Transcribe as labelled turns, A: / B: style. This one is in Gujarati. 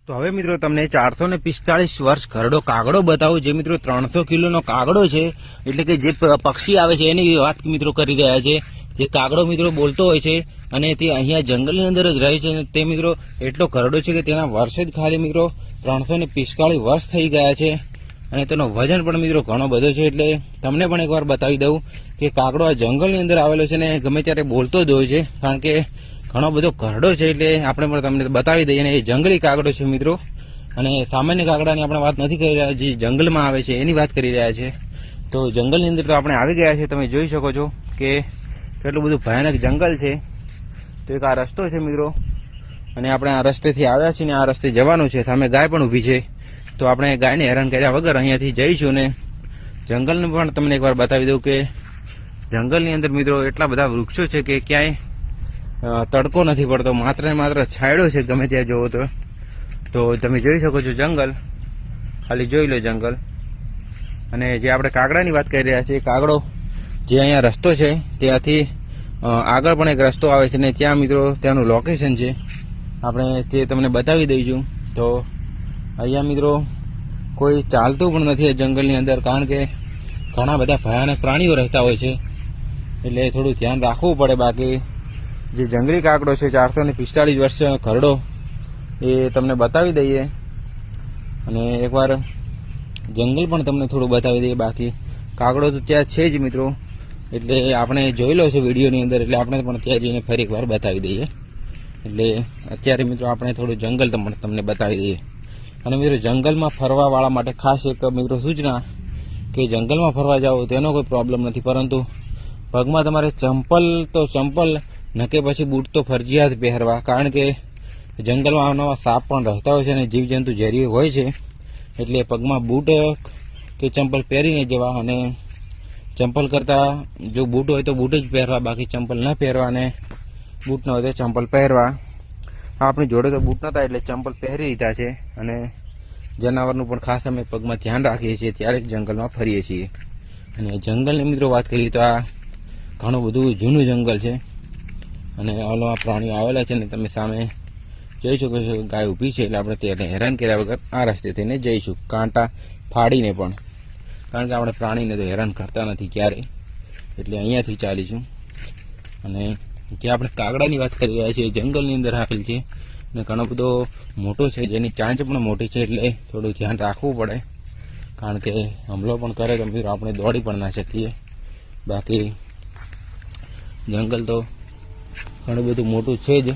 A: તો હવે મિત્રો તમને 445 વર્ષ ઘરડો કાગડો બતાવું, જે મિત્રો 300 કિલોનો કાગડો છે. એટલે કે જે પક્ષી આવે છે એની વાત મિત્રો કરી રહ્યા છે. જે કાગડો મિત્રો બોલતો હોય છે અને તે અહીંયા જંગલની અંદર જ રહે છે. તે મિત્રો એટલો ઘરડો છે કે તેના વર્ષ જ ખાલી મિત્રો 345 વર્ષ થઈ ગયા છે અને તેનો વજન પણ મિત્રો ઘણો બધો છે. એટલે તમને પણ એકવાર બતાવી દઉં કે કાગડો આ જંગલની અંદર આવેલો છે ને ગમે ત્યારે બોલતો જ હોય છે, કારણ કે ઘણો બધો ઘરડો છે. એટલે આપણે પણ તમને બતાવી દઈએ. અને એ જંગલી કાગડો છે મિત્રો, અને સામાન્ય કાગડાની આપણે વાત નથી કરી રહ્યા, જે જંગલમાં આવે છે એની વાત કરી રહ્યા છે. તો જંગલની અંદર તો આપણે આવી ગયા છે, તમે જોઈ શકો છો કે કેટલું બધું ભયાનક જંગલ છે. તો એક આ રસ્તો છે મિત્રો, અને આપણે આ રસ્તેથી આવ્યા છીએ ને આ રસ્તે જવાનું છે. સામે ગાય પણ ઊભી છે, તો આપણે ગાયને હેરાન કર્યા વગર અહીંયાથી જઈશું. ને જંગલને પણ તમને એકવાર બતાવી દઉં કે જંગલની અંદર મિત્રો એટલા બધા વૃક્ષો છે કે ક્યાંય તડકો નથી પડતો, માત્ર ને માત્ર છાંયડો છે ગમે ત્યાં જોવો તો તમે જોઈ શકો છો જંગલ, ખાલી જોઈ લો જંગલ. અને જે આપણે કાગડાની વાત કરી રહ્યા છીએ, કાગડો જે અહીંયા રસ્તો છે ત્યાંથી આગળ પણ એક રસ્તો આવે છે ને ત્યાં મિત્રો ત્યાંનું લોકેશન છે, આપણે તે તમને બતાવી દઈશું. તો અહીંયા મિત્રો કોઈ ચાલતું પણ નથી જંગલની અંદર, કારણ કે ઘણા બધા ભયાનક પ્રાણીઓ રહેતા હોય છે, એટલે થોડું ધ્યાન રાખવું પડે. બાકી જે જંગલી કાગડો છે 445 વર્ષ ઘરડો, એ તમને બતાવી દઈએ. અને એકવાર જંગલ પણ તમને થોડું બતાવી દઈએ. બાકી કાગડો તો ત્યાં છે જ મિત્રો, એટલે આપણે જોઈ લો છે વિડીયોની અંદર, એટલે આપણે પણ ત્યાં જઈને ફરી એકવાર બતાવી દઈએ. એટલે અત્યારે મિત્રો આપણે થોડું જંગલ તમને બતાવી દઈએ. અને મિત્રો જંગલમાં ફરવાવાળા માટે ખાસ એક મિત્રો સૂચના કે જંગલમાં ફરવા જાઓ તેનો કોઈ પ્રોબ્લેમ નથી, પરંતુ પગમાં તમારે ચંપલ ન કે પછી બૂટ તો ફરજિયાત પહેરવા, કારણ કે જંગલમાં નવા સાપ પણ રહેતા હોય છે અને જીવજંતુ ઝેરી હોય છે. એટલે પગમાં બૂટ કે ચંપલ પહેરીને જવા, અને ચંપલ કરતાં જો બૂટ હોય તો બૂટ જ પહેરવા, બાકી ચંપલ ન પહેરવા. અને બૂટ ન હોય તો ચંપલ પહેરવા. આપણી જોડે તો બૂટ નહોતા એટલે ચંપલ પહેરી લીધા છે. અને જનાવરનું પણ ખાસ અમે પગમાં ધ્યાન રાખીએ છીએ ત્યારે જ જંગલમાં ફરીએ છીએ. અને જંગલની મિત્રો વાત કરીએ તો આ ઘણું બધું જૂનું જંગલ છે, અને ઓલા પ્રાણીઓ આવેલા છે ને તમે સામે જોઈ શકો છો ગાય ઊભી છે. એટલે આપણે તેને હેરાન કર્યા વગર આ રસ્તે થઈને જઈશું, કાંટા ફાડીને પણ, કારણ કે આપણે પ્રાણીને તો હેરાન કરતા નથી ક્યારેય. એટલે અહીંયાથી ચાલીશું. અને જે આપણે કાગડાની વાત કરી રહ્યા છીએ જંગલની અંદર આવેલ છે, અને ઘણો બધો મોટો છે, જેની ચાંચ પણ મોટી છે, એટલે થોડું ધ્યાન રાખવું પડે, કારણ કે હુમલો પણ કરે તો મિત્રો આપણે દોડી પણ ના શકીએ. બાકી જંગલ તો ઘણું બધું મોટું છે જ.